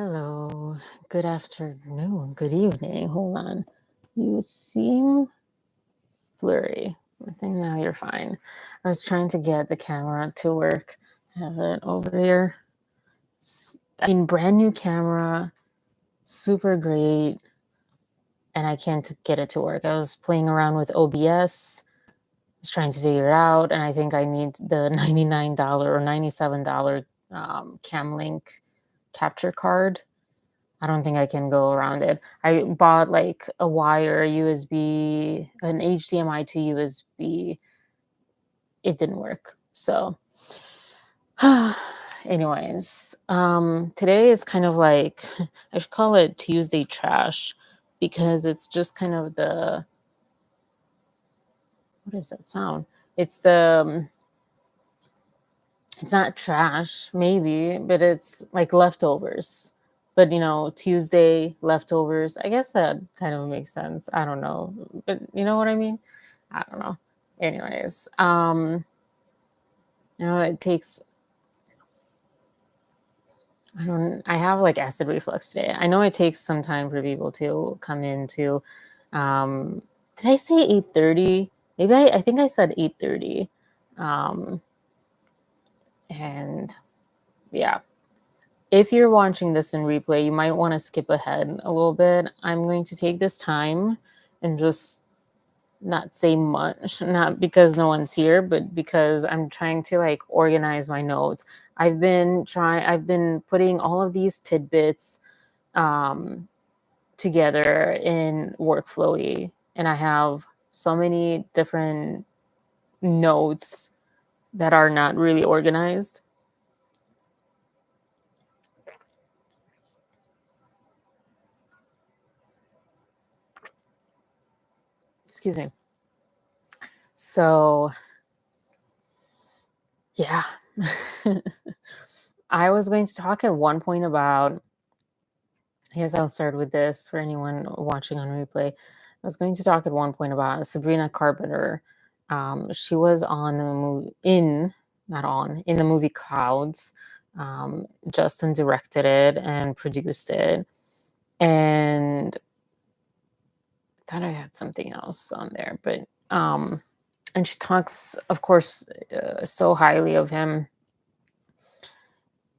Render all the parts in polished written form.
Hello, good afternoon, good evening. Hold on. You seem blurry. I think now you're fine. I was trying to get the camera to work. I have it over there. Brand new camera, super great, and I can't get it to work. I was playing around with OBS, was trying to figure it out, and I think I need the $99 or $97 Camlink capture card. I don't think I can go around it. I bought like a wire, USB, an HDMI to USB. It didn't work. So, anyways, today is kind of like, I should call it Tuesday trash because it's just kind of what is that sound? It's it's not trash, maybe, but it's like leftovers. But Tuesday leftovers, I guess that kind of makes sense. I don't know. But you know what I mean? I don't know. Anyways, it takes I have like acid reflux today. I know it takes some time for people to come into did I say 8:30? Maybe I think I said 8:30. And yeah, if you're watching this in replay, you might want to skip ahead a little bit. I'm going to take this time and just not say much, not because no one's here, but because I'm trying to like organize my notes. I've been putting all of these tidbits together in Workflowy, and I have so many different notes that are not really organized. Excuse me. So, yeah. I was going to talk at one point about, I guess I'll start with this for anyone watching on replay. I was going to talk at one point about Sabrina Carpenter. She was on the movie, in the movie Clouds. Justin directed it and produced it. And I thought I had something else on there, but and she talks, of course, so highly of him.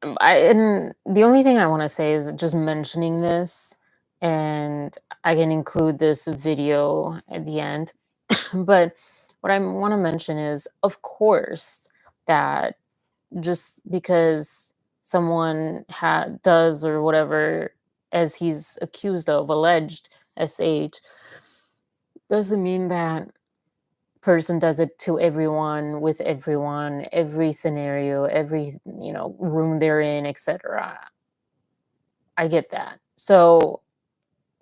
And the only thing I want to say is just mentioning this, and I can include this video at the end. But what I want to mention is, of course, that just because someone does or whatever, as he's accused of, alleged SH, doesn't mean that person does it to everyone, with everyone, every scenario, every room they're in, etc. I get that. So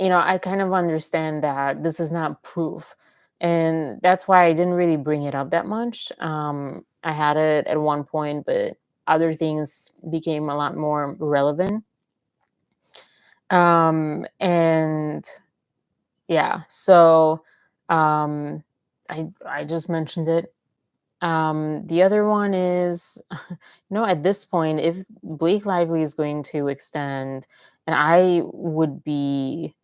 I kind of understand that this is not proof, and that's why I didn't really bring it up that much. I had it at one point, but other things became a lot more relevant. And yeah, so I just mentioned it. The other one is, at this point, if Blake Lively is going to extend, and I would be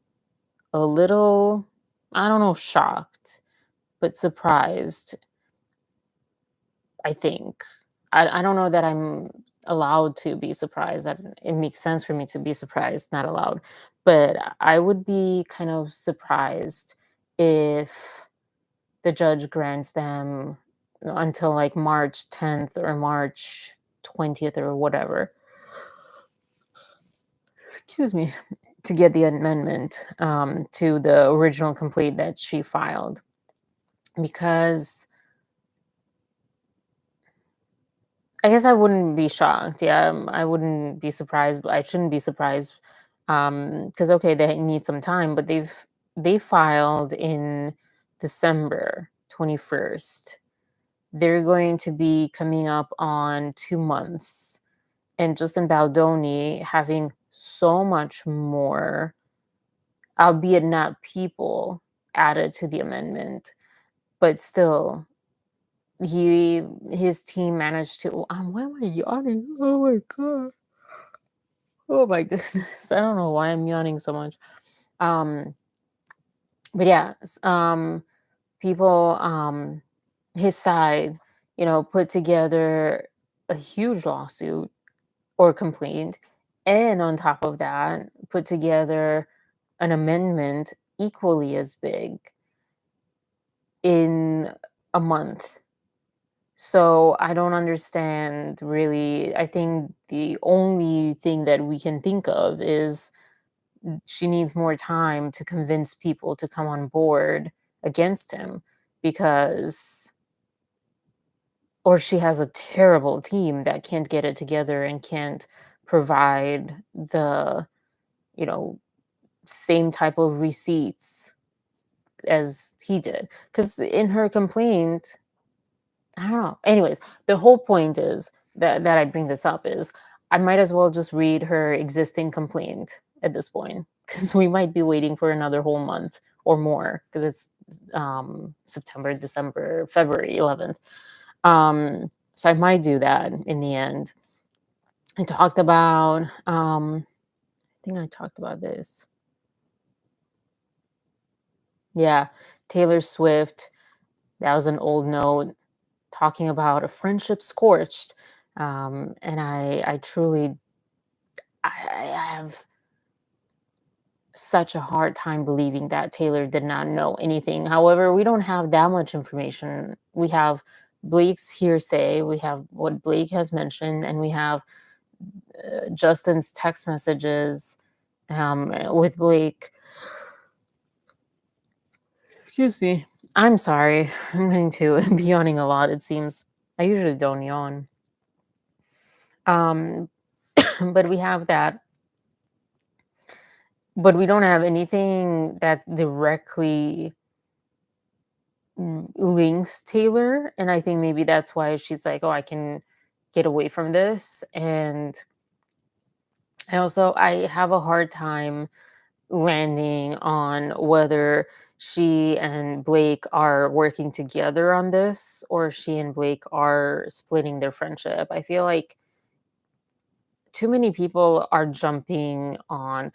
a little, I don't know, shocked, but surprised, I think. I don't know that I'm allowed to be surprised. That it makes sense for me to be surprised, not allowed. But I would be kind of surprised if the judge grants them until like March 10th or March 20th or whatever. Excuse me. To get the amendment to the original complaint that she filed. Because I guess I wouldn't be shocked. Yeah, I wouldn't be surprised. But I shouldn't be surprised because okay, they need some time, but they filed in December 21st. They're going to be coming up on 2 months, and Justin Baldoni having so much more, albeit not people, added to the amendment, but still his team managed to why am I yawning? Oh my god. Oh my goodness. I don't know why I'm yawning so much. Um, but yeah, people, his side, put together a huge lawsuit or complaint, and on top of that, put together an amendment equally as big in a month. So I don't understand really. I think the only thing that we can think of is she needs more time to convince people to come on board against him, because or she has a terrible team that can't get it together and can't provide the, you know, same type of receipts as he did. Because in her complaint, I don't know. Anyways, the whole point is that I bring this up is I might as well just read her existing complaint at this point, because we might be waiting for another whole month or more, because it's September, December, February 11th. So I might do that in the end. I talked about I think I talked about this. Yeah, Taylor Swift. That was an old note talking about a friendship scorched. And I truly, I have such a hard time believing that Taylor did not know anything. However, we don't have that much information. We have Blake's hearsay, we have what Blake has mentioned, and we have Justin's text messages with Blake. Excuse me. I'm sorry. I'm going to be yawning a lot, it seems. I usually don't yawn. Um, but we have that. But we don't have anything that directly links Taylor. And I think maybe that's why she's like, oh, I can get away from this. And I have a hard time landing on whether she and Blake are working together on this or she and Blake are splitting their friendship. I feel like too many people are jumping on.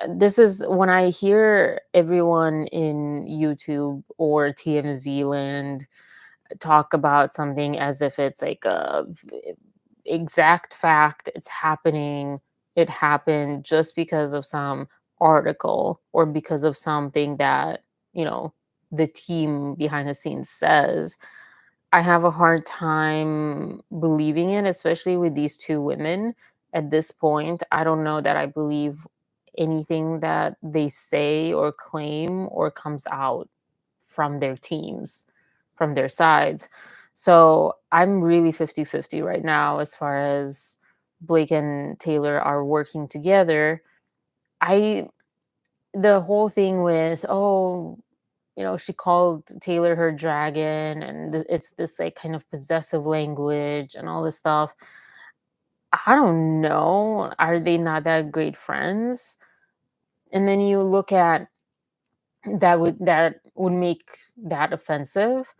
This is when I hear everyone in YouTube or TMZ land talk about something as if it's like a exact fact, it's happening, it happened just because of some article or because of something that, you know, the team behind the scenes says. I have a hard time believing it, especially with these two women. At this point, I don't know that I believe anything that they say or claim or comes out from their teams, from their sides. So I'm really 50-50 right now as far as Blake and Taylor are working together. I The whole thing with, oh, she called Taylor her dragon, and it's this like kind of possessive language and all this stuff. I don't know. Are they not that great friends? And then you look at that would make that offensive,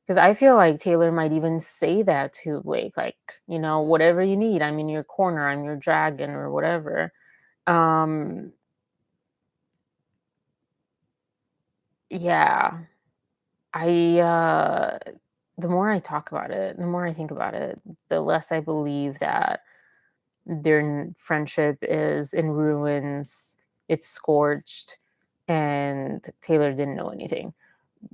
because I feel like Taylor might even say that to Blake, like, whatever you need, I'm in your corner, I'm your dragon, or whatever. Um, yeah, I the more I talk about it, the more I think about it, the less I believe that their friendship is in ruins, it's scorched, and Taylor didn't know anything.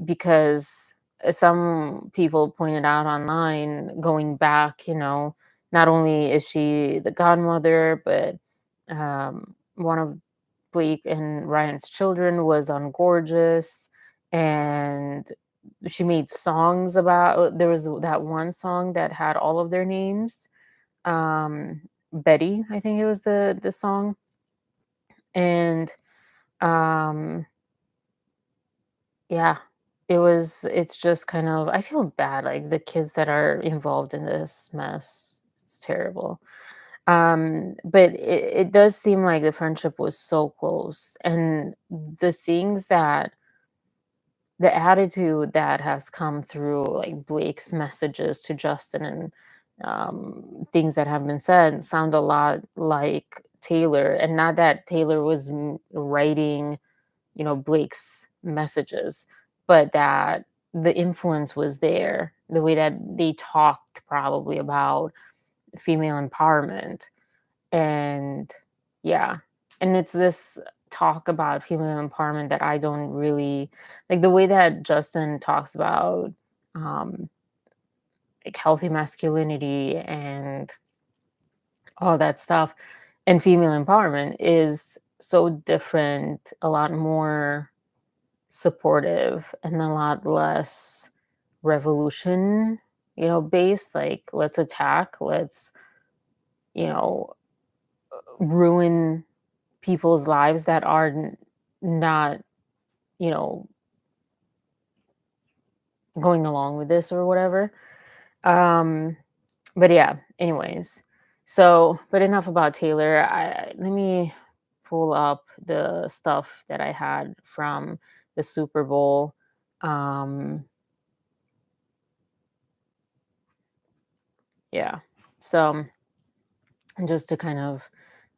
Because some people pointed out online, going back, not only is she the godmother, but one of Blake and Ryan's children was on Gorgeous, and she made songs about. There was that one song that had all of their names. Betty, I think it was the song, and um, yeah, it's just kind of, I feel bad, like, the kids that are involved in this mess. It's terrible. But it does seem like the friendship was so close, and the attitude that has come through, like, Blake's messages to Justin and things that have been said sound a lot like Taylor, and not that Taylor was writing, Blake's messages, but that the influence was there, the way that they talked probably about female empowerment. And yeah, and it's this talk about female empowerment that I don't really like, the way that Justin talks about um like healthy masculinity and all that stuff, and female empowerment is so different, a lot more supportive and a lot less revolution, based, like let's attack, let's, you know ruin people's lives that are not, you know going along with this or whatever. um but yeah, anyways, so, but enough about Taylor. Let me pull up the stuff that I had from the Super Bowl. um yeah, so, and just to kind of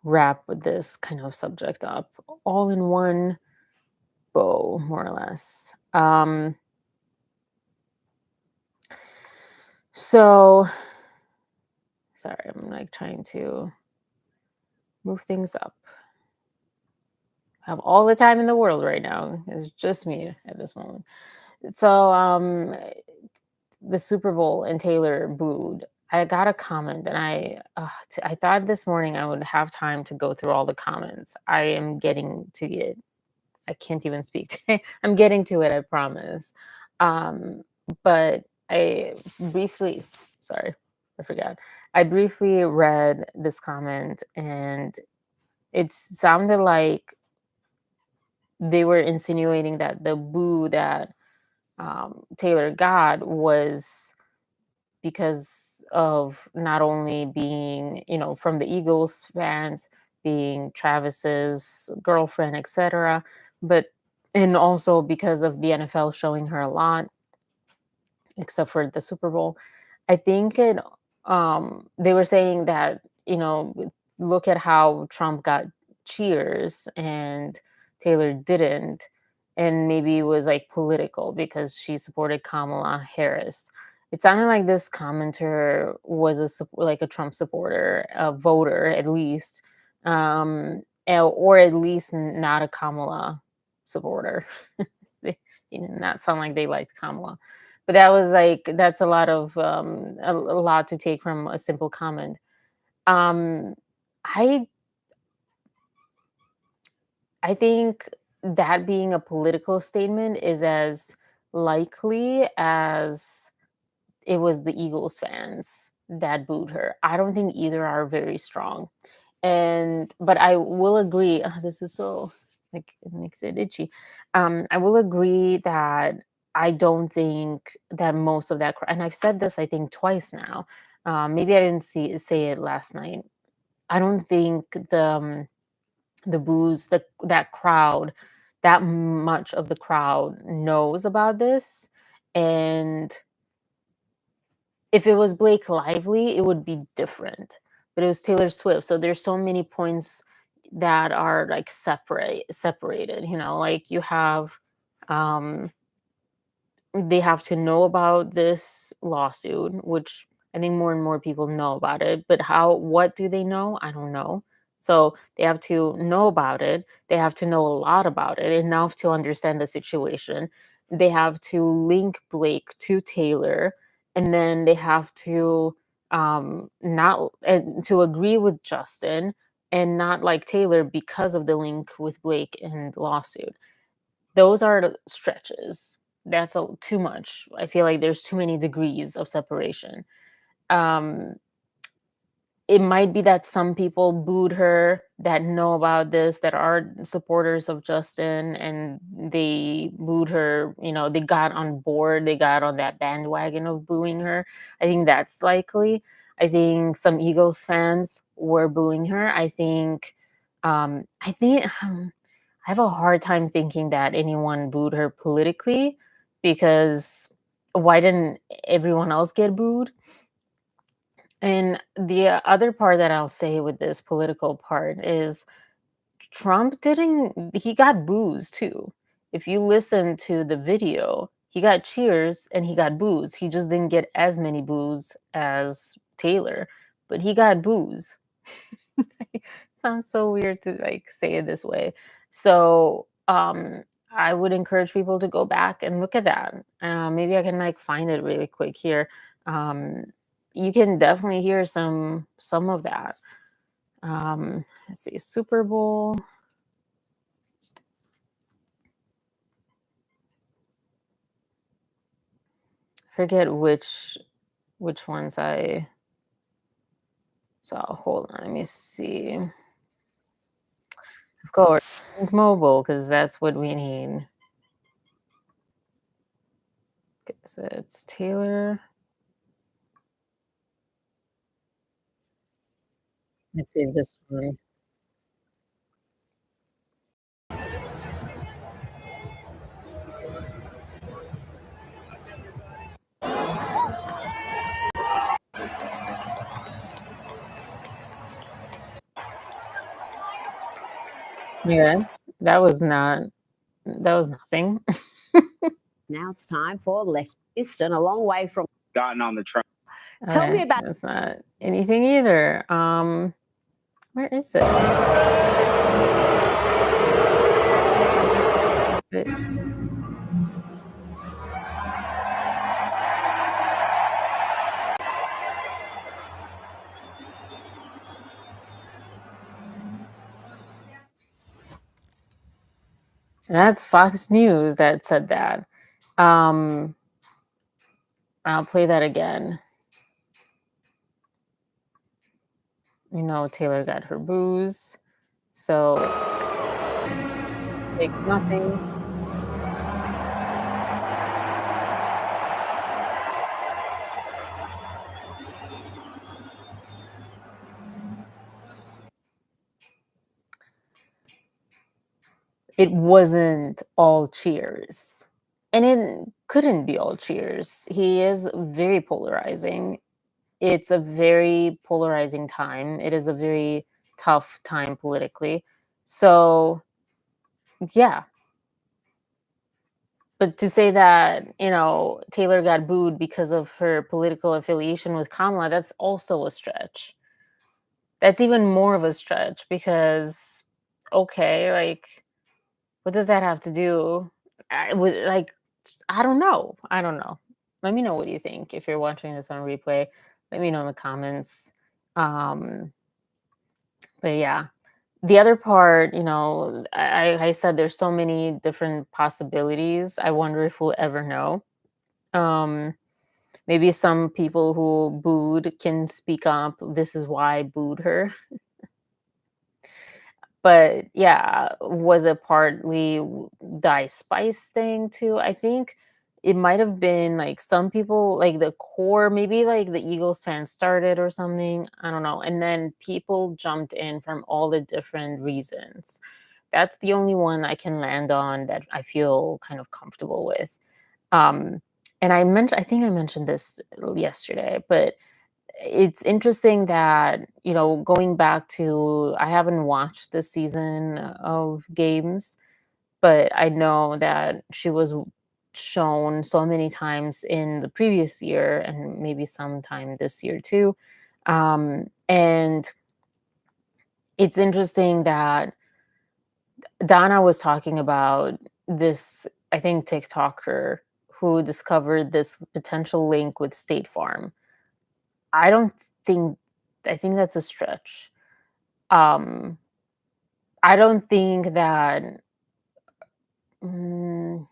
wrap this kind of subject up all in one bow, more or less. So, sorry, I'm like trying to move things up. I have all the time in the world right now. It's just me at this moment. So, the Super Bowl and Taylor booed. I got a comment, and I thought this morning I would have time to go through all the comments. I am getting to it. I can't even speak today. I'm getting to it, I promise. Um, but I briefly, sorry, I forgot. I briefly read this comment, and it sounded like they were insinuating that the boo that Taylor got was because of not only being, from the Eagles fans, being Travis's girlfriend, etc., but and also because of the NFL showing her a lot, except for the Super Bowl. I think they were saying that, look at how Trump got cheers and Taylor didn't, and maybe it was like political because she supported Kamala Harris. It sounded like this commenter was like a Trump supporter, a voter at least, or at least not a Kamala supporter. They did not sound like they liked Kamala. But that was like, that's a lot of a lot to take from a simple comment. Um, I I think that being a political statement is as likely as it was the Eagles fans that booed her. I don't think either are very strong. But I will agree, this is so, like, it makes it itchy. I will agree that I don't think that most of that and I've said this I think twice now. Maybe I didn't say it last night. I don't think the booze, that crowd, that much of the crowd knows about this. And if it was Blake Lively, it would be different, but it was Taylor Swift, so there's so many points that are, like, separated, like, you have, um they have to know about this lawsuit, which I think more and more people know about it, but what do they know? I don't know. So they have to know about it. They have to know a lot about it, enough to understand the situation. They have to link Blake to Taylor, and then they have to not and to agree with Justin and not like Taylor because of the link with Blake and lawsuit. Those are the stretches. That's too much. I feel like there's too many degrees of separation. Um, it might be that some people booed her that know about this, that are supporters of Justin, and they booed her. They got on board, they got on that bandwagon of booing her. I think that's likely. I think some Eagles fans were booing her. I have a hard time thinking that anyone booed her politically, because why didn't everyone else get booed? And the other part that I'll say with this political part is Trump didn't he got boos too. If you listen to the video, he got cheers and he got boos. He just didn't get as many boos as Taylor, but he got boos. Sounds so weird to like say it this way. So, I would encourage people to go back and look at that. Maybe I can like find it really quick here. Um, you can definitely hear some of that. Let's see, Super Bowl. Forget which ones I saw. Hold on, let me see. Of course, it's mobile because that's what we need. Okay, so it's Taylor. Let's see this one. Yeah, that was not that was nothing. Now it's time for Left Houston, a long way from. Gotten on the train. Tell me Okay, about. that's not anything either. Where is it? Is it that's Fox News that said that. Um, I'll play that again. Taylor got her booze, so take nothing. It wasn't all cheers. And it couldn't be all cheers. He is very polarizing. It's a very polarizing time. It is a very tough time politically. So, yeah. But to say that, Taylor got booed because of her political affiliation with Kamala, that's also a stretch. That's even more of a stretch because, okay, like, what does that have to do with like I don't know. I don't know. Let me know what you think if you're watching this on replay. Let me know in the comments. Um, but yeah, the other part, I said there's so many different possibilities. I wonder if we'll ever know. Um, Maybe some people who booed can speak up. This is why I booed her. But yeah, was it partly the Ice Spice thing too? I think it might have been like some people, like the core, maybe like the Eagles fans started or something. I don't know. And then people jumped in from all the different reasons. That's the only one I can land on that I feel kind of comfortable with. Um, and I think I mentioned this yesterday, but it's interesting that, going back to I haven't watched this season of games, but I know that she was shown so many times in the previous year and maybe sometime this year too. And it's interesting that Donna was talking about this, I think, TikToker who discovered this potential link with State Farm. I don't think I think that's a stretch. Um, I don't think that mm,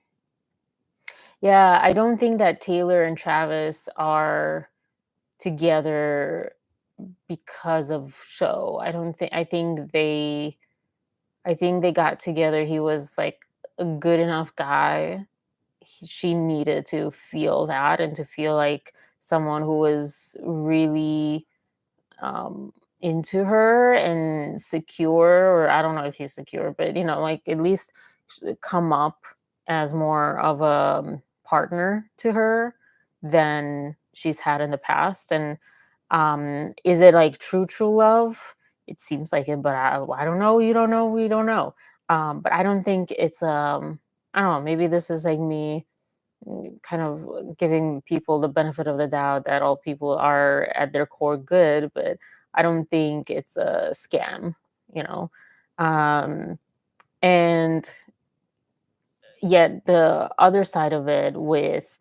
yeah, I don't think that Taylor and Travis are together because of show. I think they got together. He was like a good enough guy. She needed to feel that and to feel like someone who was really um into her and secure, or I don't know if he's secure, but like at least come up as more of a partner to her than she's had in the past. And Is it like true love? It seems like it, but I don't know. You don't know. We don't know. But I don't think it's I don't know. Maybe this is like me kind of giving people the benefit of the doubt that all people are at their core good, but I don't think it's a scam, you know. Um, and yet the other side of it with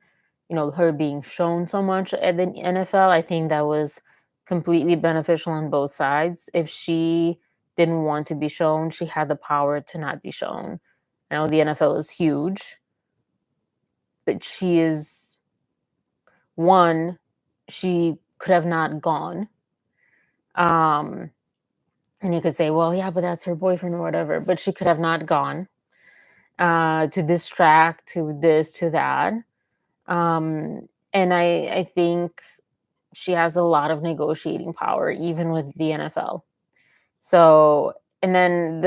her being shown so much at the NFL, I think that was completely beneficial on both sides. If she didn't want to be shown, she had the power to not be shown. I know the NFL is huge, but she is one, she could have not gone. Um, and you could say, well, yeah, but that's her boyfriend or whatever, but she could have not gone to distract, to this, to that. And I think she has a lot of negotiating power, even with the NFL. So, and then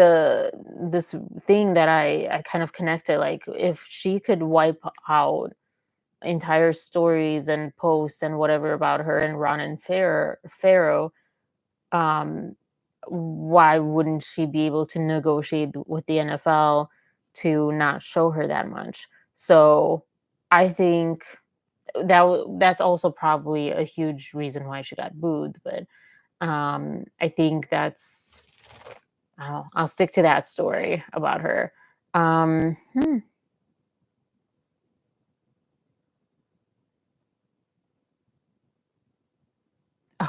this thing that I kind of connected, like if she could wipe out entire stories and posts and whatever about her and Ron and Pharaoh, um, why wouldn't she be able to negotiate with the NFL to not show her that much? So I think that's also probably a huge reason why she got booed. But I think that's I'll stick to that story about her. Um, hmm.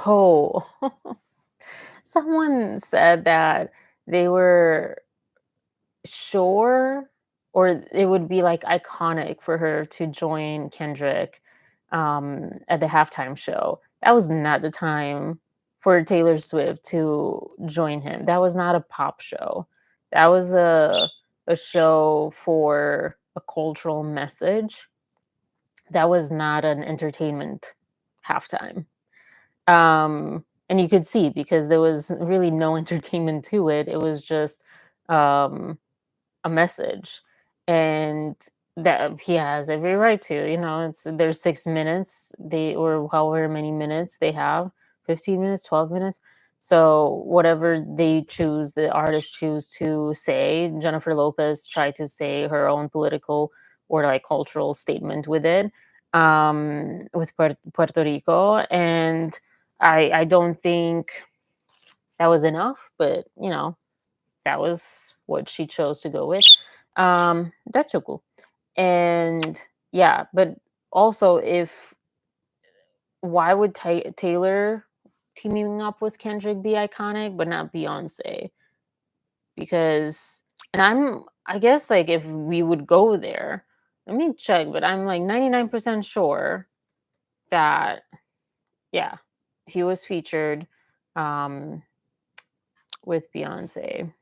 Oh, someone said that they were sure, or it would be like iconic for her to join Kendrick at the halftime show. That was not the time for Taylor Swift to join him. That was not a pop show. That was a show for a cultural message. That was not an entertainment halftime. And you could see because there was really no entertainment to it. It was just um a message, and that he has every right to, it's there's 6 minutes, they or however many minutes they have, 15 minutes, 12 minutes. So whatever they choose, the artist choose to say, Jennifer Lopez tried to say her own political or like cultural statement with it, with Puerto Rico. And I don't think that was enough, but that was what she chose to go with. That's so cool. And yeah, but also, if why would Taylor teaming up with Kendrick be iconic, but not Beyonce? Because, and I guess like if we would go there, let me check, but I'm like 99% sure that yeah, he was featured um with Beyonce.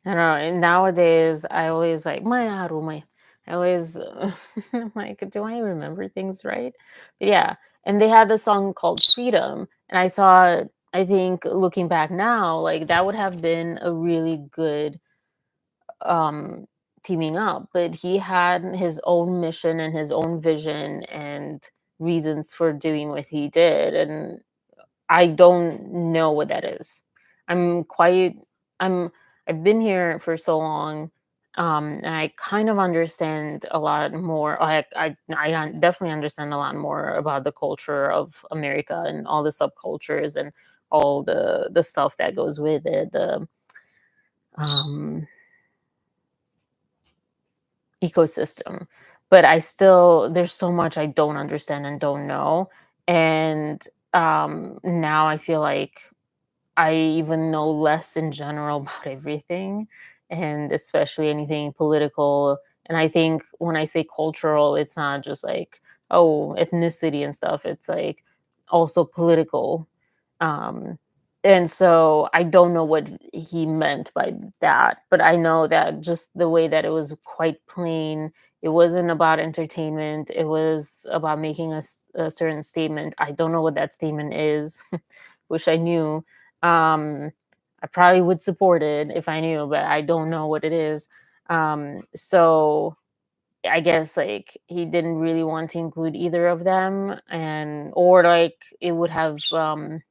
I don't know. And nowadays, I always like my arumay. I always I'm like, do I remember things right? But yeah, and they had this song called Freedom, and I think looking back now, like that would have been a really good um teaming up. But he had his own mission and his own vision and reasons for doing what he did, and I don't know what that is. I'm quite I'm I've been here for so long, and I kind of understand a lot more. Definitely understand a lot more about the culture of America and all the subcultures and all the stuff that goes with it. The um, ecosystem, but I still there's so much I don't understand and don't know, and now I feel like I even know less in general about everything, and especially anything political. And I think when I say cultural, it's not just like, oh, ethnicity and stuff, it's like also political. Um, and so I don't know what he meant by that, but I know that just the way that it was quite plain, it wasn't about entertainment, it was about making a certain statement. I don't know what that statement is. Wish I knew. I probably would support it if I knew, but I don't know what it is. So I guess like he didn't really want to include either of them, and or like it would have the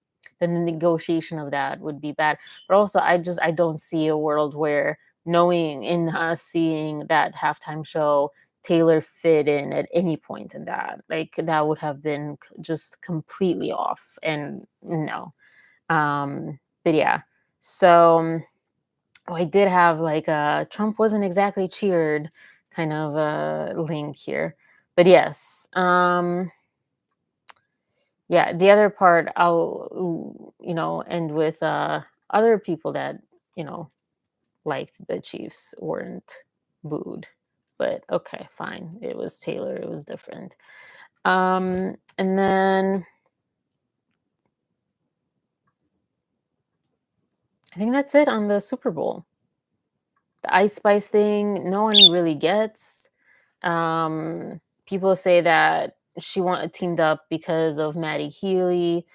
negotiation of that would be bad. But also I don't see a world where knowing in us seeing that halftime show Taylor fit in at any point in that. Like that would have been just completely off and no. But yeah. So oh, I did have like a Trump wasn't exactly cheered kind of link here. But yes. Yeah, the other part I'll end with other people that, you know, liked the Chiefs weren't booed. But okay, fine. It was Taylor, it was different. And then I think that's it on the Super Bowl. The Ice Spice thing, no one really gets. People say that she teamed up because of Maddie Healy,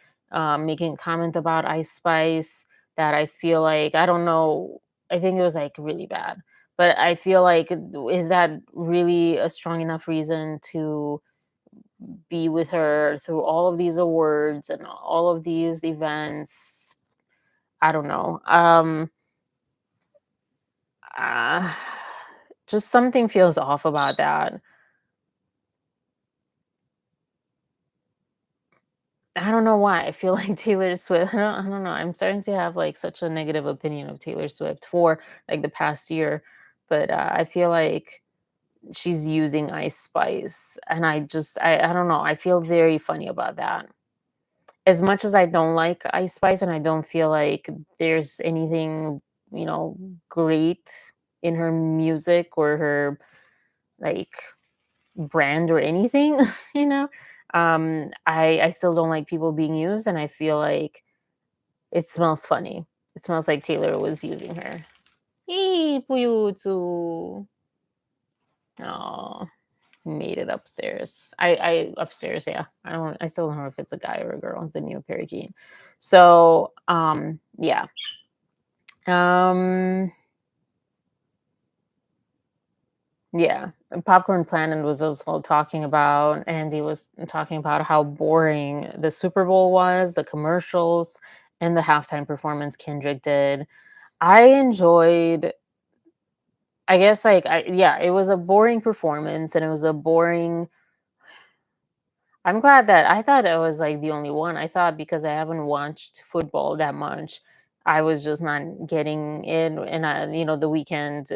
making a comment about Ice Spice that I feel like I don't know. I think it was like really bad, but I feel like is that really a strong enough reason to be with her through all of these awards and all of these events? I don't know. Uh, just something feels off about that. I don't know why. I feel like Taylor Swift. I don't know. I'm starting to have like such a negative opinion of Taylor Swift for like the past year, but I feel like she's using Ice Spice, and I don't know. I feel very funny about that. As much as I don't like Ice Spice, and I don't feel like there's anything you know great in her music or her like brand or anything, you know. I still don't like people being used, and I feel like it smells funny. It smells like Taylor was using her. Hey, Puyutu. Oh, made it upstairs. I upstairs, yeah. I still don't know if it's a guy or a girl, the new parakeet. So, yeah. Um, yeah. Popcorn Planet was also talking about, Andy was talking about how boring the Super Bowl was, the commercials, and the halftime performance Kendrick did. I enjoyed I guess like yeah, it was a boring performance and it was a boring I'm glad that I thought I was like the only one. I thought because I haven't watched football that much, I was just not getting in the weekend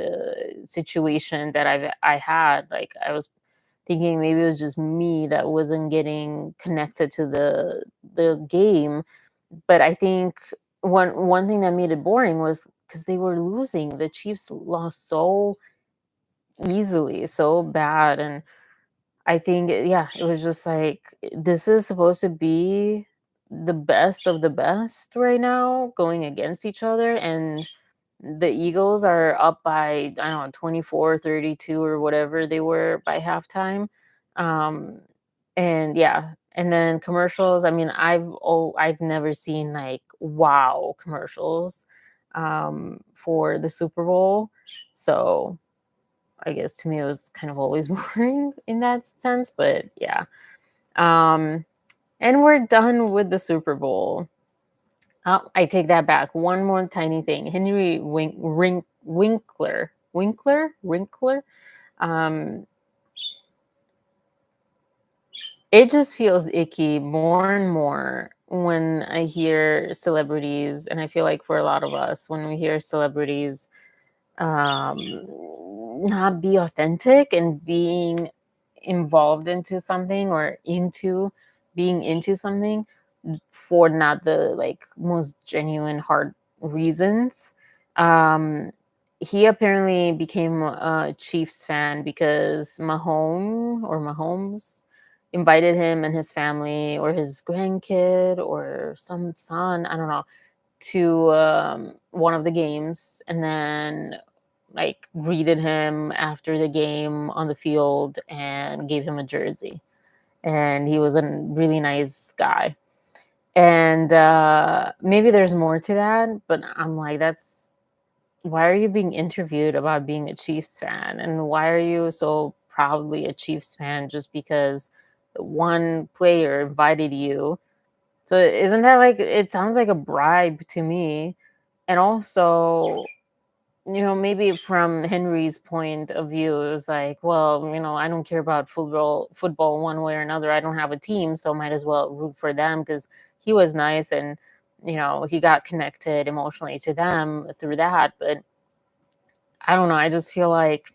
situation that I had. Like I was thinking maybe it was just me that wasn't getting connected to the game. But I think one thing that made it boring was because they were losing. The Chiefs lost so easily, so bad, and I think yeah, it was just like this is supposed to be the best of the best right now going against each other, and the Eagles are up by I don't know 24, 32, or whatever they were by halftime. Um and yeah, and then commercials, I mean, I've never seen like wow commercials for the Super Bowl. So I guess to me it was kind of always boring in that sense, but yeah. Um, and we're done with the Super Bowl. Oh, I take that back. One more tiny thing. Henry Winkler. Um, it just feels icky more and more when I hear celebrities, and I feel like for a lot of us, when we hear celebrities um, not be authentic and being involved into something or into being into something for not the like most genuine hard reasons. Um, he apparently became a Chiefs fan because Mahomes invited him and his family or his grandkid or some son, I don't know, to one of the games, and then like greeted him after the game on the field and gave him a jersey. And he was a really nice guy. And maybe there's more to that, but I'm like, that's why are you being interviewed about being a Chiefs fan? And why are you so proudly a Chiefs fan just because one player invited you? So isn't that like, it sounds like a bribe to me. And also, maybe from Henry's point of view, it was like, well, I don't care about football one way or another. I don't have a team, so might as well root for them because he was nice and he got connected emotionally to them through that. But I don't know. I just feel like,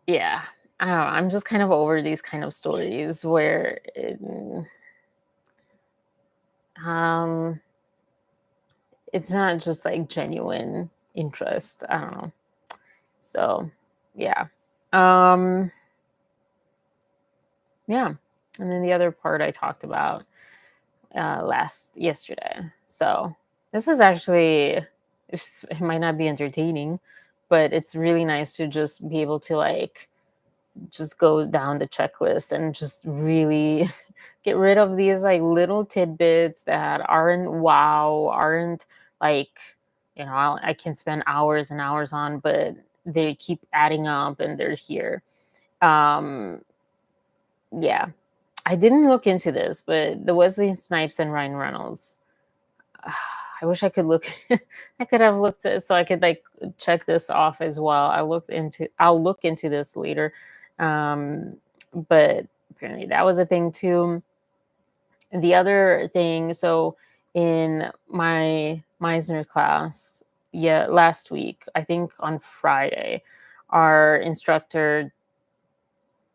yeah, I don't know. I'm just kind of over these kind of stories where um, it's not just like genuine interest. I don't know. So, yeah. Um, yeah. And then the other part I talked about yesterday. So, this is actually, it might not be entertaining, but it's really nice to just be able to like just go down the checklist and just really get rid of these like little tidbits that aren't like, I can spend hours and hours on, but they keep adding up and they're here. Um, yeah, I didn't look into this, but the Wesley Snipes and Ryan Reynolds. I wish I could look. I could have looked so I could like check this off as well. I'll look into this later. Um, but apparently that was a thing too. The other thing, so in my Meisner class, yeah, last week, I think on Friday, our instructor,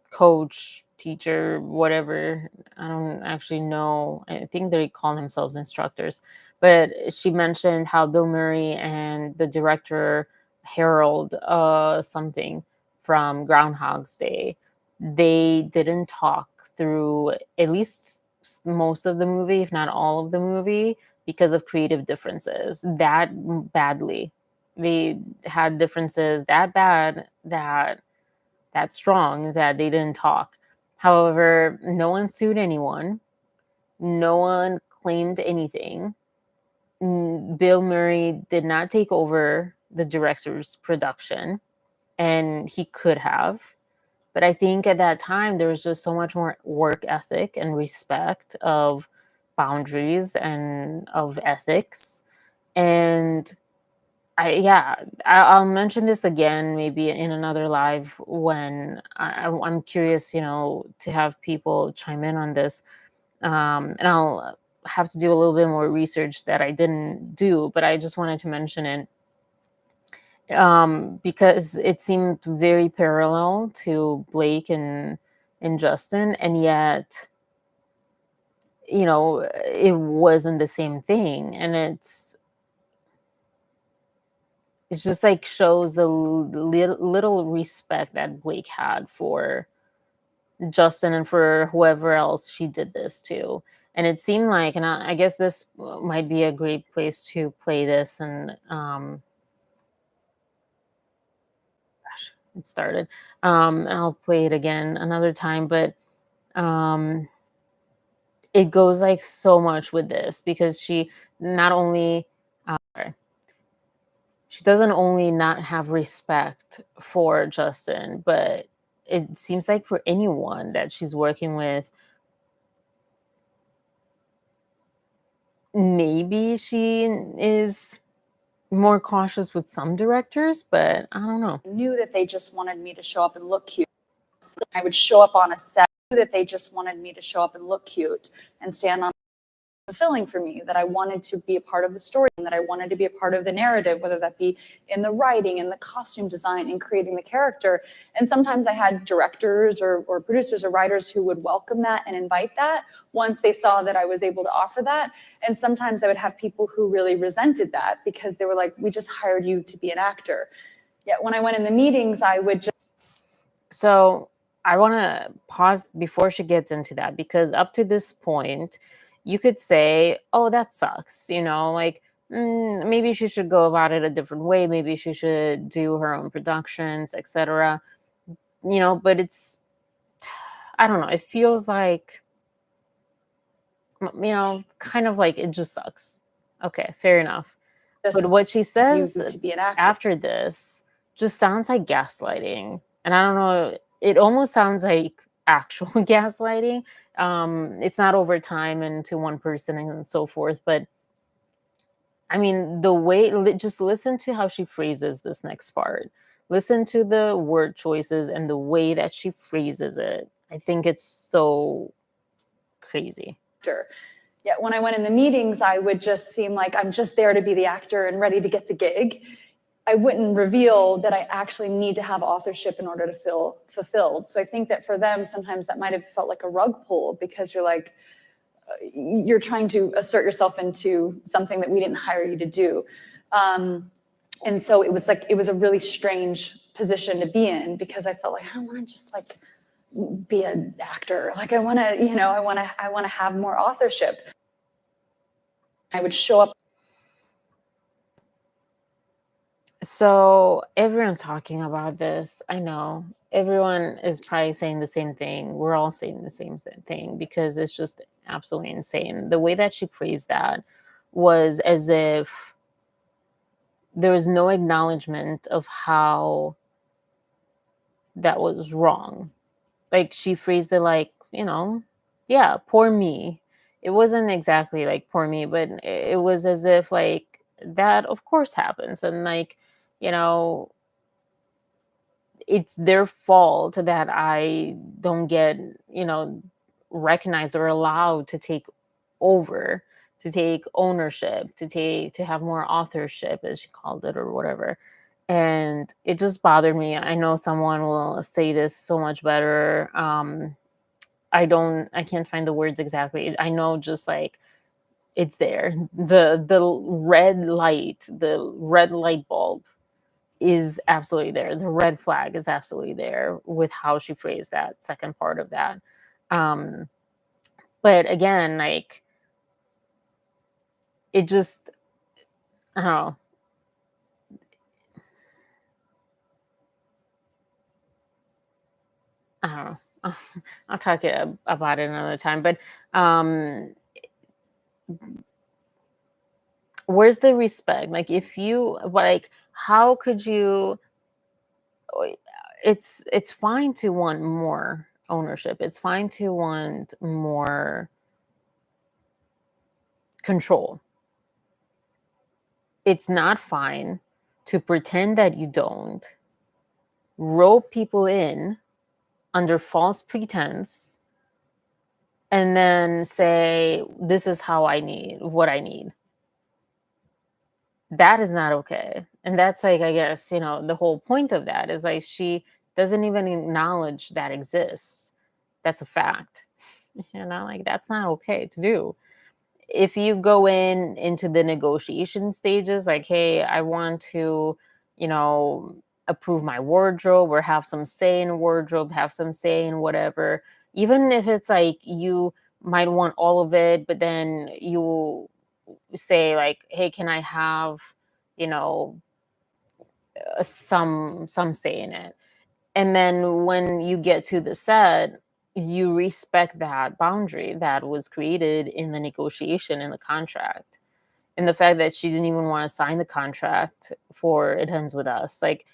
coach, teacher, whatever, I don't actually know. I think they call themselves instructors. But she mentioned how Bill Murray and the director Harold something from Groundhog's Day, they didn't talk through at least most of the movie, if not all of the movie, because of creative differences that badly. They had differences that bad, that strong, that they didn't talk. However, no one sued anyone. No one claimed anything. Bill Murray did not take over the director's production, and he could have. But I think at that time, there was just so much more work ethic and respect of boundaries and of ethics. And I'll mention this again maybe in another live when I'm curious, to have people chime in on this. And I'll have to do a little bit more research that I didn't do, but I just wanted to mention it because it seemed very parallel to Blake and Justin, and yet, it wasn't the same thing. And it's just like shows the little respect that Blake had for Justin and for whoever else she did this to. And it seemed like, and I guess this might be a great place to play this. And gosh, it started. And I'll play it again another time. But um, it goes like so much with this because she not only she doesn't only not have respect for Justin, but it seems like for anyone that she's working with, maybe she is more cautious with some directors, but I don't know. Knew that they just wanted me to show up and look cute. I would show up on a set, knew that they just wanted me to show up and look cute and stand on fulfilling for me, that I wanted to be a part of the story and that I wanted to be a part of the narrative, whether that be in the writing, in the costume design, in creating the character. And sometimes I had directors or producers or writers who would welcome that and invite that once they saw that I was able to offer that. And sometimes I would have people who really resented that because they were like, we just hired you to be an actor. Yet when I went in the meetings, I would just. So I want to pause before she gets into that, because up to this point, you could say, oh, that sucks. Like, maybe she should go about it a different way. Maybe she should do her own productions, etc. But I don't know. It feels like, kind of like it just sucks. Okay, fair enough. Just But what she you says to be an actor. after this just sounds like gaslighting. And I don't know, it almost sounds like actual gaslighting. It's not over time and to one person and so forth. But I mean, the way, just listen to how she phrases this next part. Listen to the word choices and the way that she phrases it. I think it's so crazy. Yet when I went in the meetings, I would just seem like I'm just there to be the actor and ready to get the gig. I wouldn't reveal that I actually need to have authorship in order to feel fulfilled. So I think that for them, sometimes that might have felt like a rug pull, because you're like, you're trying to assert yourself into something that we didn't hire you to do. And so it was like, it was a really strange position to be in, because I felt like, I don't want to just like be an actor. Like I want to, you know, I want to have more authorship. I would show up. So everyone's talking about this. I know everyone is probably saying the same thing. We're all saying the same thing because it's just absolutely insane. The way that she phrased that was as if there was no acknowledgement of how that was wrong. Like she phrased it like, yeah, poor me. It wasn't exactly like poor me, but it was as if like that of course happens. And like, you know, it's their fault that I don't get, recognized or allowed to take over, to take ownership, to have more authorship, as she called it, or whatever. And it just bothered me. I know someone will say this so much better. I can't find the words exactly. I know just like it's there. The red light bulb is absolutely there. The red flag is absolutely there with how she phrased that second part of that. Um, but again, like it just, I don't know. I don't know. I'll talk about it another time. But um, where's the respect? Like, if you like, how could you? It's fine to want more ownership. It's fine to want more control. It's not fine to pretend that you don't, rope people in under false pretense, and then say, this is how I need what I need. That is not okay. And that's like, I guess, the whole point of that is like she doesn't even acknowledge that exists. That's a fact. Like that's not okay to do. If you go into the negotiation stages, like, hey, I want to, approve my wardrobe or have some say in wardrobe, have some say in whatever, even if it's like you might want all of it, but then you say like, hey, can I have, you know, some say in it? And then when you get to the set, you respect that boundary that was created in the negotiation in the contract. And the fact that she didn't even want to sign the contract for It Ends With Us. Like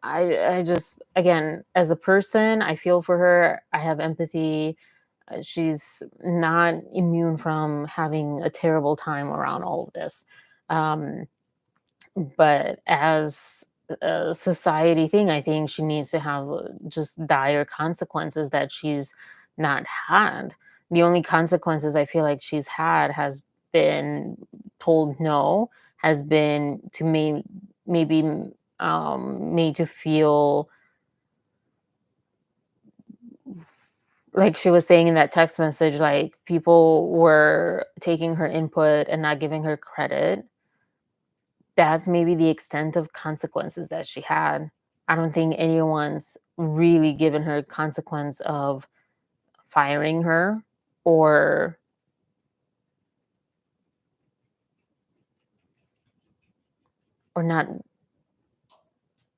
I just, again, as a person, I feel for her. I have empathy. She's not immune from having a terrible time around all of this. Um, but as a society thing, I think she needs to have just dire consequences that she's not had. The only consequences I feel like she's had has been told no, has been to maybe made to feel like she was saying in that text message, like people were taking her input and not giving her credit. That's maybe the extent of consequences that she had. I don't think anyone's really given her consequence of firing her or not.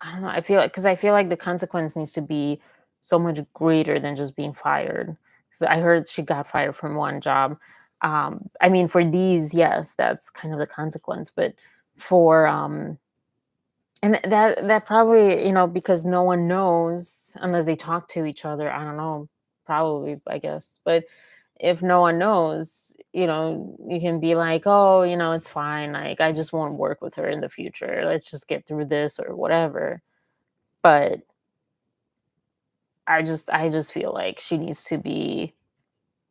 I don't know. I feel like the consequence needs to be so much greater than just being fired. 'Cause I heard she got fired from one job. I mean, for these, yes, that's kind of the consequence, but for and that probably, because no one knows unless they talk to each other. I don't know, probably, I guess. But if no one knows, you can be like, oh, it's fine. Like, I just won't work with her in the future. Let's just get through this or whatever. But I just feel like she needs to be,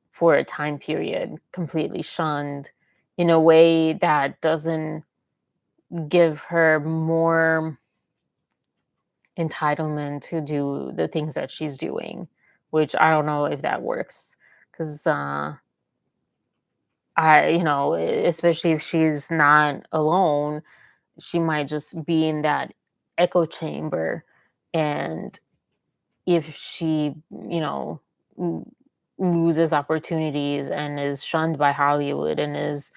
for a time period, completely shunned in a way that doesn't give her more entitlement to do the things that she's doing, which I don't know if that works. Because especially if she's not alone, she might just be in that echo chamber. And if she, l- loses opportunities and is shunned by Hollywood and is,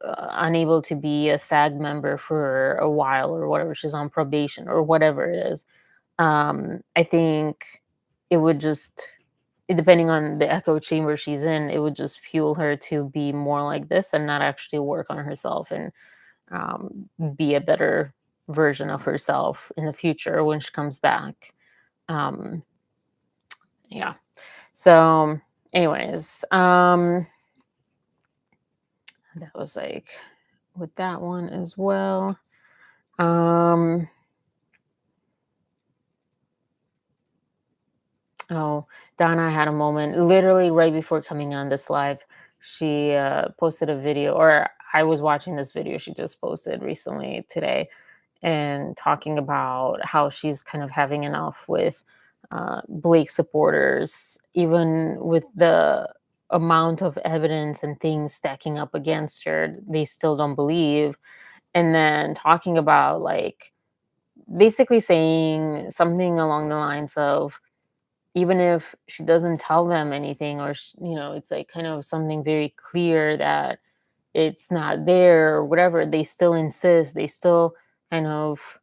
unable to be a SAG member for a while or whatever, she's on probation or whatever it is, I think it would just, depending on the echo chamber she's in, it would just fuel her to be more like this and not actually work on herself and be a better version of herself in the future when she comes back. Um, yeah. So, anyways, that was like with that one as well. Um, oh, Donna had a moment literally right before coming on this live. She posted a video, or I was watching this video she just posted recently today, and talking about how she's kind of having enough with Blake supporters, even with the amount of evidence and things stacking up against her, they still don't believe. And then talking about, like, basically saying something along the lines of, even if she doesn't tell them anything, or it's like kind of something very clear that it's not there or whatever, they still insist, they still kind of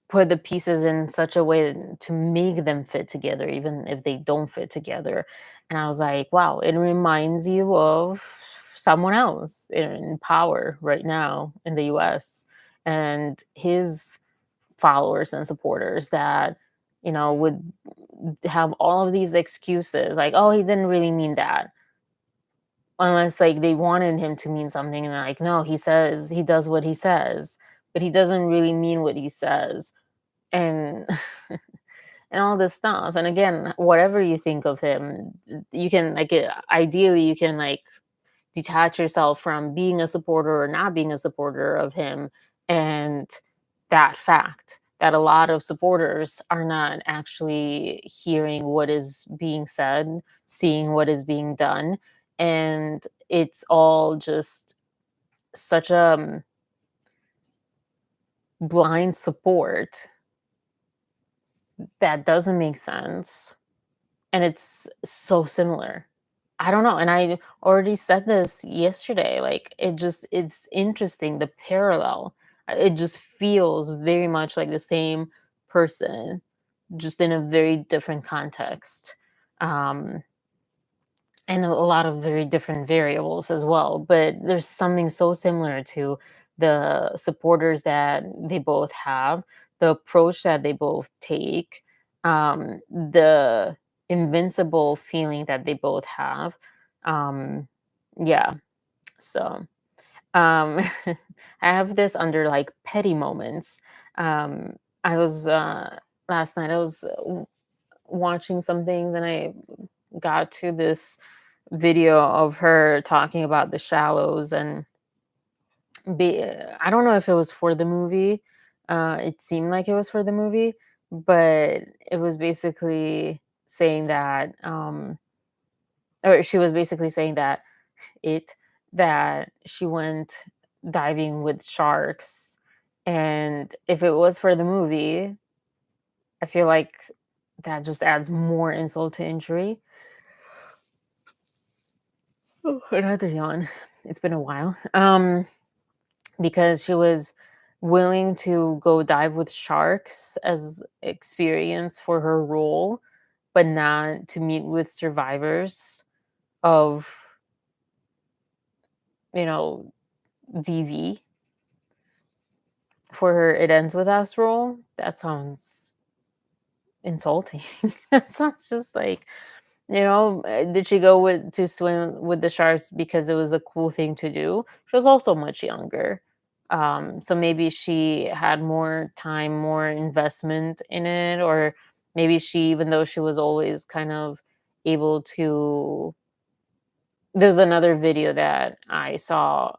put the pieces in such a way to make them fit together, even if they don't fit together. And I was like, wow, it reminds you of someone else in power right now in the US and his followers and supporters that, would have all of these excuses like, oh, he didn't really mean that. Unless, like, they wanted him to mean something, and they're like, no, he does what he says, but he doesn't really mean what he says. And and all this stuff. And again, whatever you think of him, you can, like, ideally you can, like, detach yourself from being a supporter or not being a supporter of him, and that fact that a lot of supporters are not actually hearing what is being said, seeing what is being done, and it's all just such a blind support that doesn't make sense. And it's so similar. I don't know, and I already said this yesterday, like, it's interesting, the parallel. It just feels very much like the same person, just in a very different context. Um, and a lot of very different variables as well. But there's something so similar to the supporters that they both have, the approach that they both take, the invincible feeling that they both have. Um, yeah. So I have this under, like, petty moments. I was last night. I was watching some things, and I got to this video of her talking about The Shallows, and I don't know if it was for the movie. It seemed like it was for the movie, but it was basically saying that, or she was basically saying that it that she went diving with sharks, and if it was for the movie, I feel like that just adds more insult to injury. Oh, another yawn. It's been a while. Because she was willing to go dive with sharks as experience for her role, but not to meet with survivors. of, DV for her "It Ends With Us" role. That sounds insulting. That sounds just like, did she go to swim with the sharks because it was a cool thing to do? She was also much younger. So maybe she had more time, more investment in it, or maybe she, even though she was always kind of able to. There's another video that I saw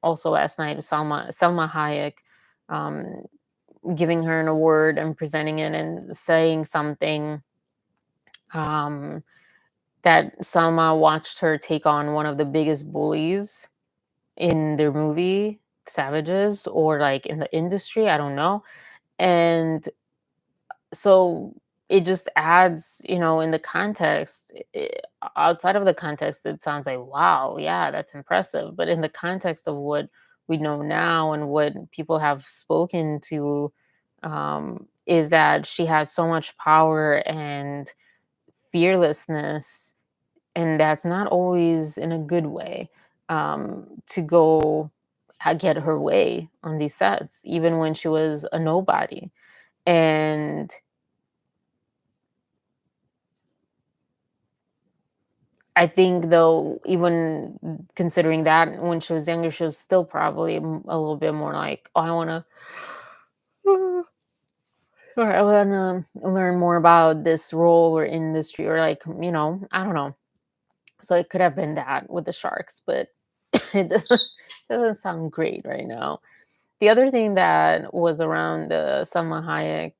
also last night, Selma Hayek, um, giving her an award and presenting it and saying something, um, that Selma watched her take on one of the biggest bullies in their movie, Savages, or like in the industry, I don't know. And so it just adds, in the context, outside of the context, it sounds like, wow, yeah, that's impressive. But in the context of what we know now and what people have spoken to, is that she had so much power and fearlessness, and that's not always in a good way, to go get her way on these sets, even when she was a nobody. And I think, though, even considering that, when she was younger, she was still probably a little bit more like, oh, I want to, or I want to learn more about this role or industry, or like, I don't know. So it could have been that with the sharks, but it doesn't sound great right now. The other thing that was around the Salma Hayek,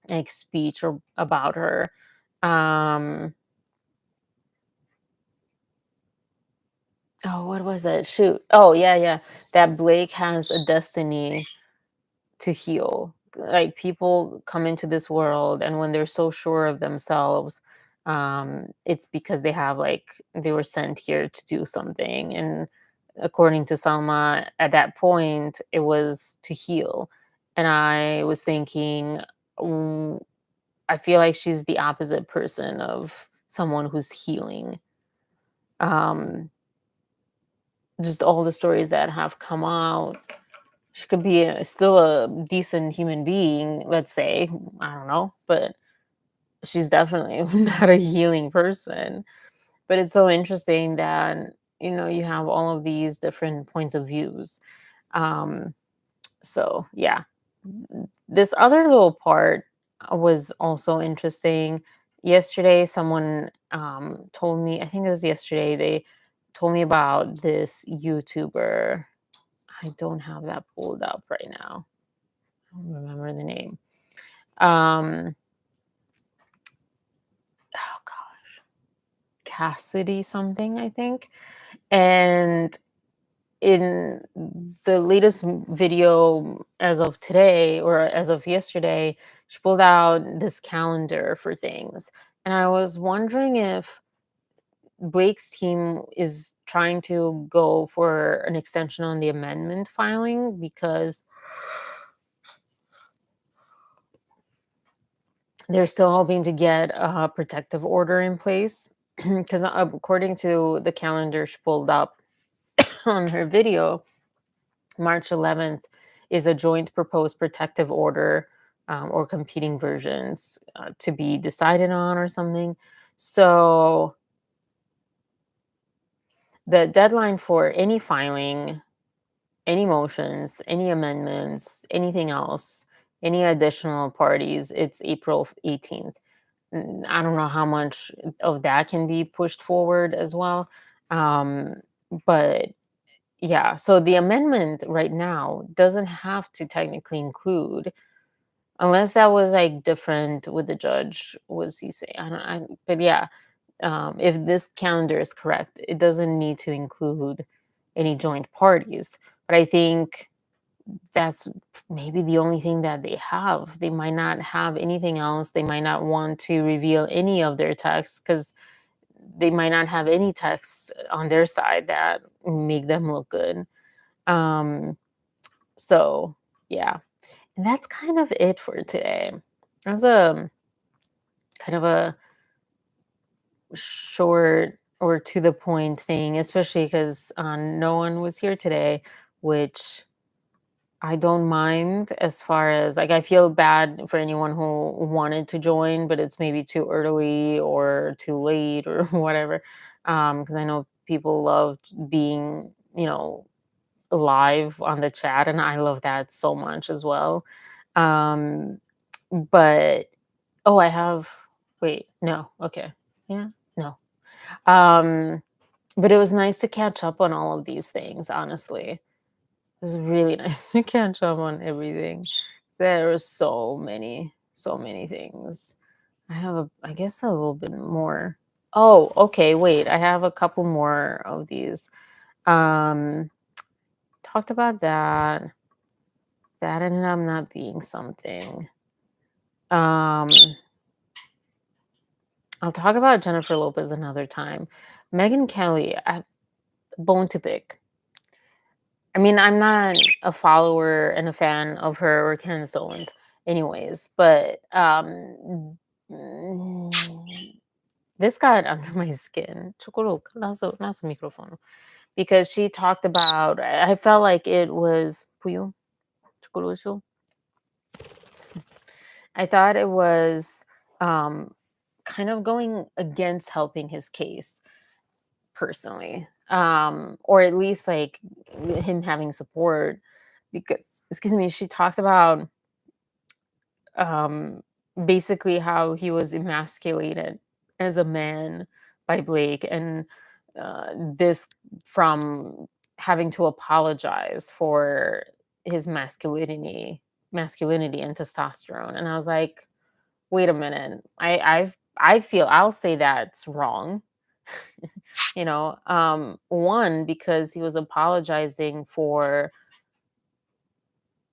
like, speech or about her, um, oh, what was it? Shoot. Oh, yeah, yeah. That Blake has a destiny to heal. Like, people come into this world, and when they're so sure of themselves, it's because they were sent here to do something. And according to Salma, at that point, it was to heal. And I was thinking, mm, I feel like she's the opposite person of someone who's healing. Um, just all the stories that have come out, she could be still a decent human being, let's say. I don't know, but she's definitely not a healing person. But it's so interesting that, you have all of these different points of views. Um, so yeah, this other little part was also interesting. Yesterday, someone told me, I think it was yesterday, they told me about this YouTuber. I don't have that pulled up right now. I don't remember the name. Oh god, Cassidy something, I think. And in the latest video as of today, or as of yesterday, she pulled out this calendar for things. And I was wondering if Blake's team is trying to go for an extension on the amendment filing, because they're still hoping to get a protective order in place. Because according to the calendar she pulled up on her video, March 11th is a joint proposed protective order, or competing versions, to be decided on or something. So the deadline for any filing, any motions, any amendments, anything else, any additional parties, it's April 18th. I don't know how much of that can be pushed forward as well. Um, but yeah, so the amendment right now doesn't have to technically include, unless that was like different with the judge. Was he saying? But yeah, if this calendar is correct, it doesn't need to include any joint parties. But I think that's maybe the only thing that they have. They might not have anything else. They might not want to reveal any of their texts, because they might not have any texts on their side that make them look good. Um, so yeah, and that's kind of it for today. It was a kind of a short or to the point thing, especially because no one was here today, which I don't mind. As far as like, I feel bad for anyone who wanted to join, but it's maybe too early or too late or whatever. Because I know people love being, live on the chat, and I love that so much as well. Um, but oh, I have. Wait, no, okay, yeah, no. Um, but it was nice to catch up on all of these things. Honestly, it was really nice to catch up on everything. There were so many things. I guess, a little bit more. Oh, okay. Wait, I have a couple more of these. Um, Talked about that. That ended up not being something. Um, I'll talk about Jennifer Lopez another time. Megan Kelly, bone to pick. I mean, I'm not a follower and a fan of her or Ken Owens, anyways, but this got under my skin. Chocolate, nasa microphone. Because she talked about, I felt like it was Puyo, chocolate. I thought it was um, kind of going against helping his case personally, or at least like him having support. Because, excuse me, she talked about um, basically how he was emasculated as a man by Blake, and this from having to apologize for his masculinity and testosterone. And I was like, wait a minute, I feel, I'll say that's wrong. One, because he was apologizing for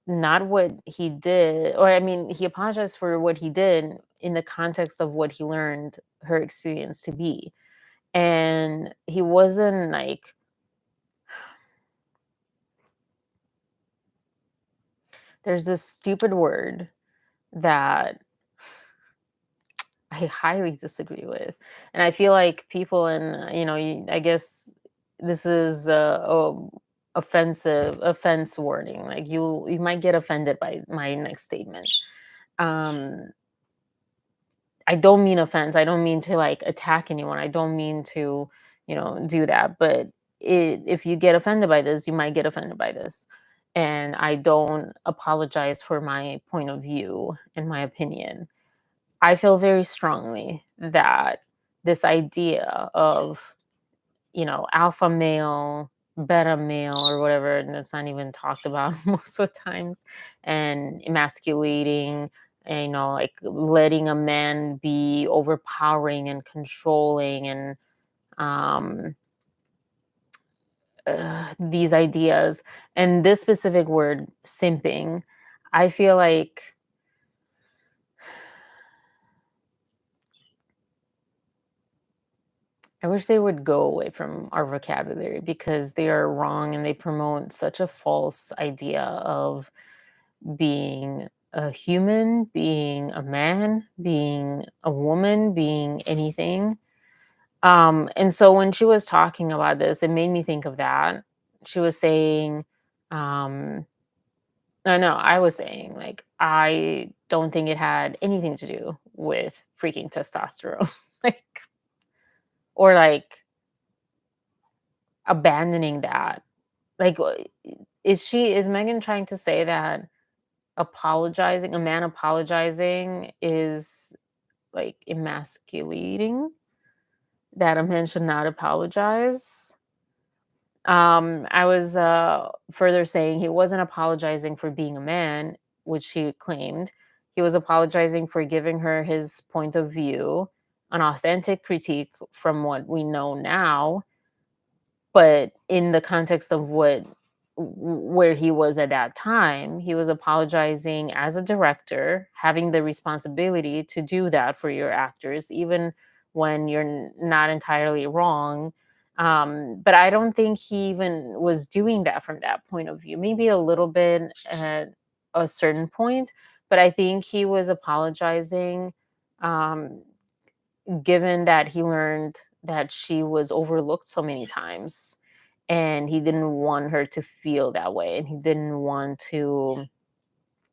not what he did, or I mean, he apologized for what he did in the context of what he learned her experience to be. And he wasn't like, there's this stupid word that I highly disagree with. And I feel like people in, I guess this is offense warning. Like you might get offended by my next statement. Um, I don't mean offense. I don't mean to like attack anyone. I don't mean to, do that. But if you get offended by this, you might get offended by this. And I don't apologize for my point of view and my opinion. I feel very strongly that this idea of, alpha male, beta male, or whatever, and it's not even talked about most of the times, and emasculating, and, like letting a man be overpowering and controlling, and um, these ideas, and this specific word, simping, I feel like I wish they would go away from our vocabulary because they are wrong and they promote such a false idea of being a human, being a man, being a woman, being anything. And so when she was talking about this, it made me think of that. She was saying, no, I was saying, like, I don't think it had anything to do with freaking testosterone, like, or like abandoning that. Like, is Megan trying to say that a man apologizing is like emasculating? That a man should not apologize? I was further saying he wasn't apologizing for being a man, which she claimed. He was apologizing for giving her his point of view, an authentic critique from what we know now, but in the context of where he was at that time, he was apologizing as a director, having the responsibility to do that for your actors, even when you're not entirely wrong. But I don't think he even was doing that from that point of view. Maybe a little bit at a certain point, but I think he was apologizing, um, given that he learned that she was overlooked so many times, and he didn't want her to feel that way, and he didn't want to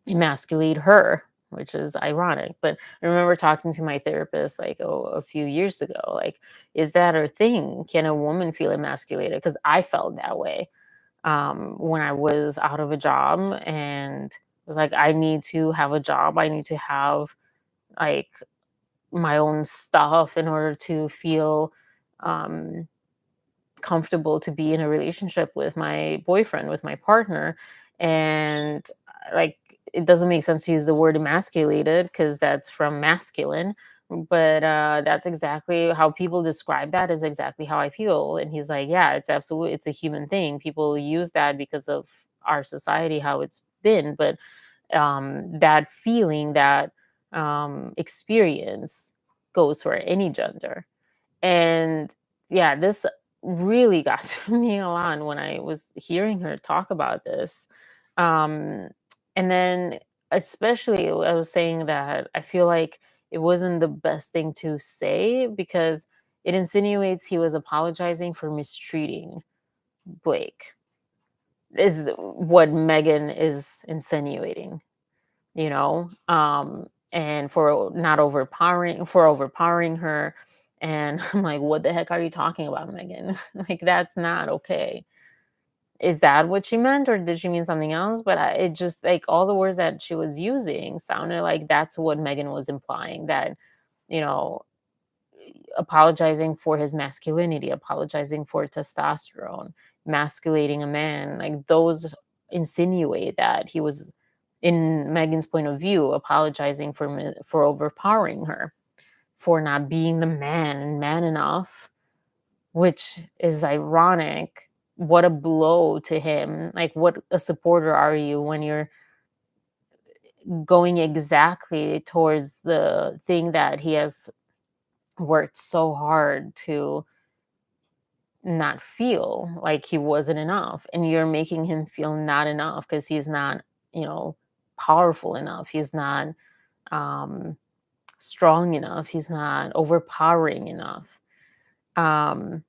emasculate her, which is ironic. But I remember talking to my therapist like a few years ago, like, is that a thing? Can a woman feel emasculated? Because I felt that way when I was out of a job, and was like, I need to have a job. I need to have like my own stuff in order to feel um, comfortable to be in a relationship with my boyfriend, with my partner. And like, it doesn't make sense to use the word emasculated because that's from masculine. But that's exactly how people describe that, is exactly how I feel. And he's like, yeah, it's absolutely, it's a human thing. People use that because of our society, how it's been. But that feeling, that experience goes for any gender. And yeah, this really got to me a lot when I was hearing her talk about this. Um, and then, especially, I was saying that I feel like it wasn't the best thing to say because it insinuates he was apologizing for mistreating Blake, is what Megan is insinuating, and for overpowering her. And I'm like, what the heck are you talking about, Megan? Like, that's not okay. Is that what she meant, or did she mean something else? But it just, like, all the words that she was using sounded like that's what Megan was implying, that, you know apologizing for his masculinity, apologizing for testosterone, masculating a man, like, those insinuate that he was, in Megan's point of view, apologizing for overpowering her, for not being the man enough, which is ironic. What a blow to him. Like, what a supporter are you when you're going exactly towards the thing that he has worked so hard to not feel like he wasn't enough, and you're making him feel not enough because he's not, you know powerful enough, he's not um strong enough, he's not overpowering enough. Um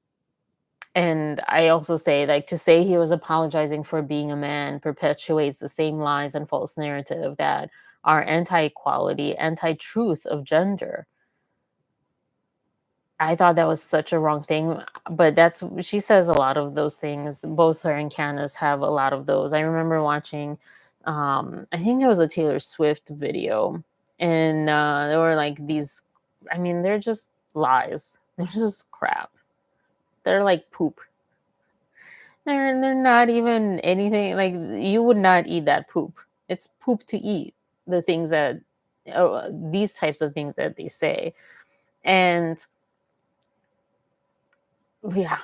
and I also say, like, to say he was apologizing for being a man perpetuates the same lies and false narrative that are anti-equality, anti-truth of gender. I thought that was such a wrong thing, but she says a lot of those things. Both her and Candace have a lot of those. I remember watching, I think it was a Taylor Swift video, and there were like these. I mean, they're just lies. They're just crap. They're like poop. They're not even anything. Like, you would not eat that poop. It's poop to eat. The things that these types of things that they say, and yeah.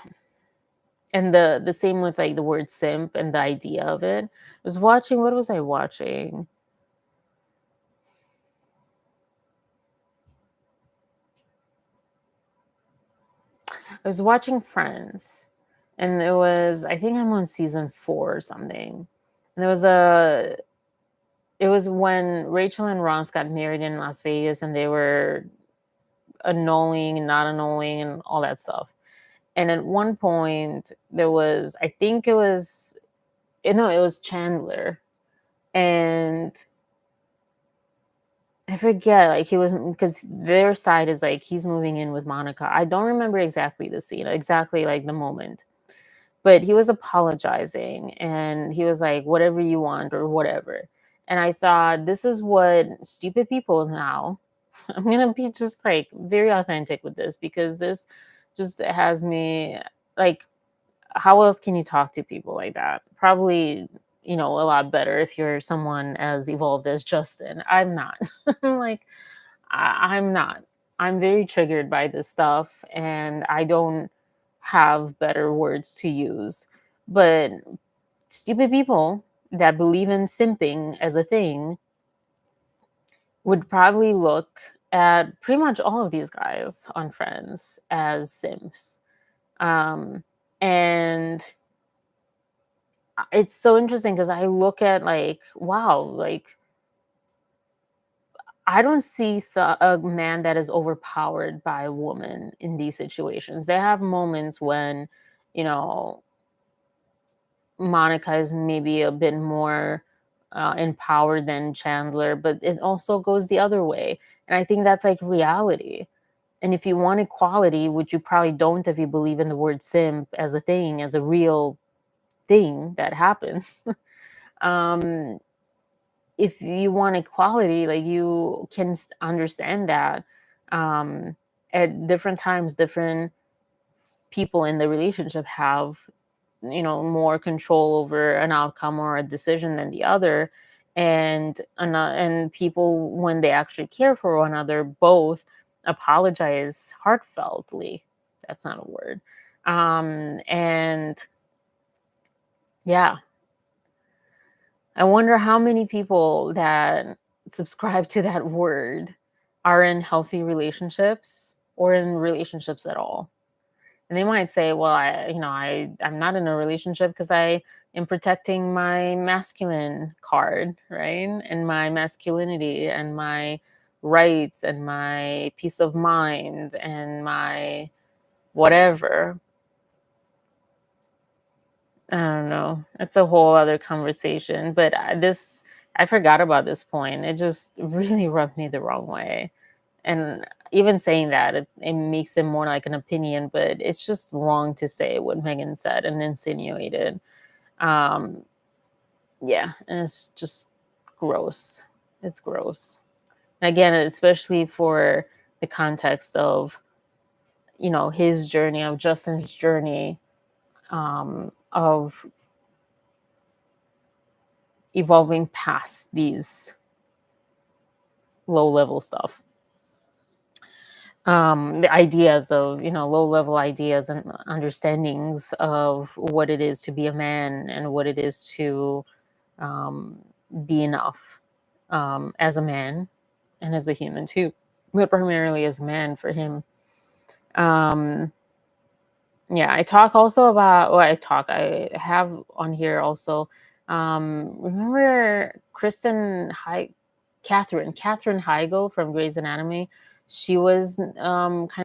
And the same with, like, the word simp and the idea of it. I was watching, what was I watching? I was watching Friends, and I think I'm on season 4 or something. And it was when Rachel and Ross got married in Las Vegas, and they were annulling and not annulling and all that stuff. And at one point there was, I think it was, no, it was Chandler, and I forget, like, he was, because their side is like he's moving in with Monica. I don't remember exactly the scene, exactly like the moment, but he was apologizing and he was like, whatever you want or whatever. And I thought, this is what stupid people now, I'm gonna be just like very authentic with this, because this just has me like, how else can you talk to people like that? Probably, a lot better if you're someone as evolved as Justin. I'm not. I'm like, I'm not. I'm very triggered by this stuff, and I don't have better words to use. But stupid people that believe in simping as a thing would probably look at pretty much all of these guys on Friends as simps. Um, and it's so interesting because I look at, like, wow, like, I don't see a man that is overpowered by a woman in these situations. They have moments when, you know, Monica is maybe a bit more empowered than Chandler, but it also goes the other way. And I think that's like reality. And if you want equality, which you probably don't if you believe in the word simp as a thing, as a real thing that happens, um, if you want equality, like you can understand that um, at different times, different people in the relationship have, more control over an outcome or a decision than the other. And people, when they actually care for one another, both apologize heartfeltly. That's not a word. And yeah, I wonder how many people that subscribe to that word are in healthy relationships or in relationships at all. And they might say, well, I'm not in a relationship because I am protecting my masculine card, right? And my masculinity and my rights and my peace of mind and my whatever. I don't know. It's a whole other conversation, but I forgot about this point. It just really rubbed me the wrong way. And even saying that, it makes it more like an opinion, but it's just wrong to say what Megan said and insinuated. Um, yeah, and it's just gross. It's gross. Again, especially for the context of, his journey, of Justin's journey, of evolving past these low level stuff. The ideas of, low level ideas and understandings of what it is to be a man and what it is to um, be enough as a man and as a human too, but primarily as a man for him. um, yeah, I talk also about, well, I have on here also, remember Catherine Heigl from Grey's Anatomy. She was kind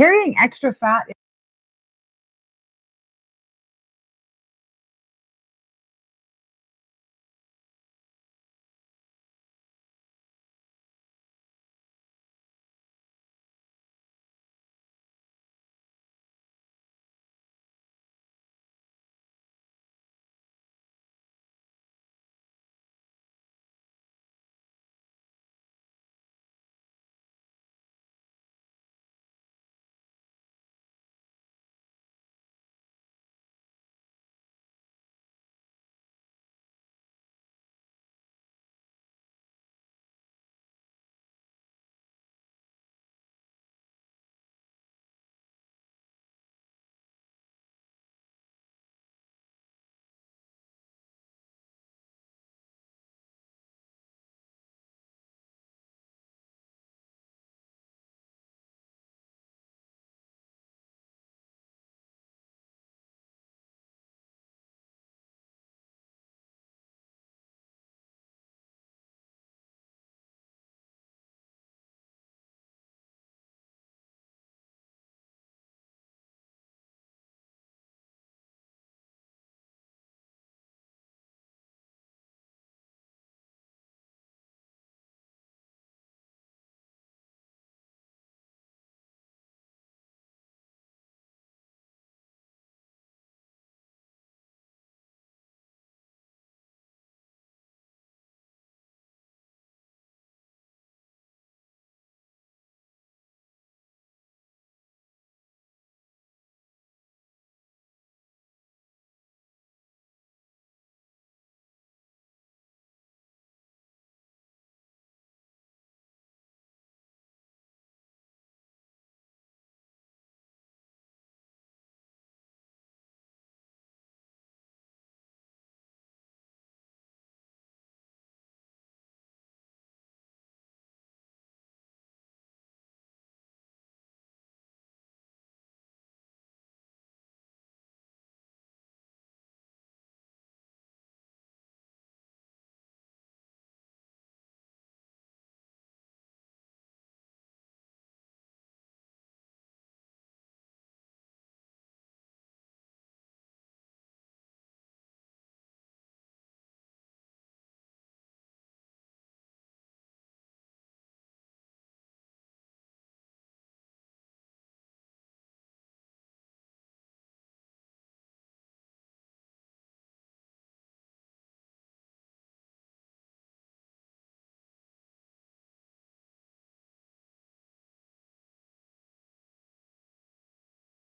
carrying extra fat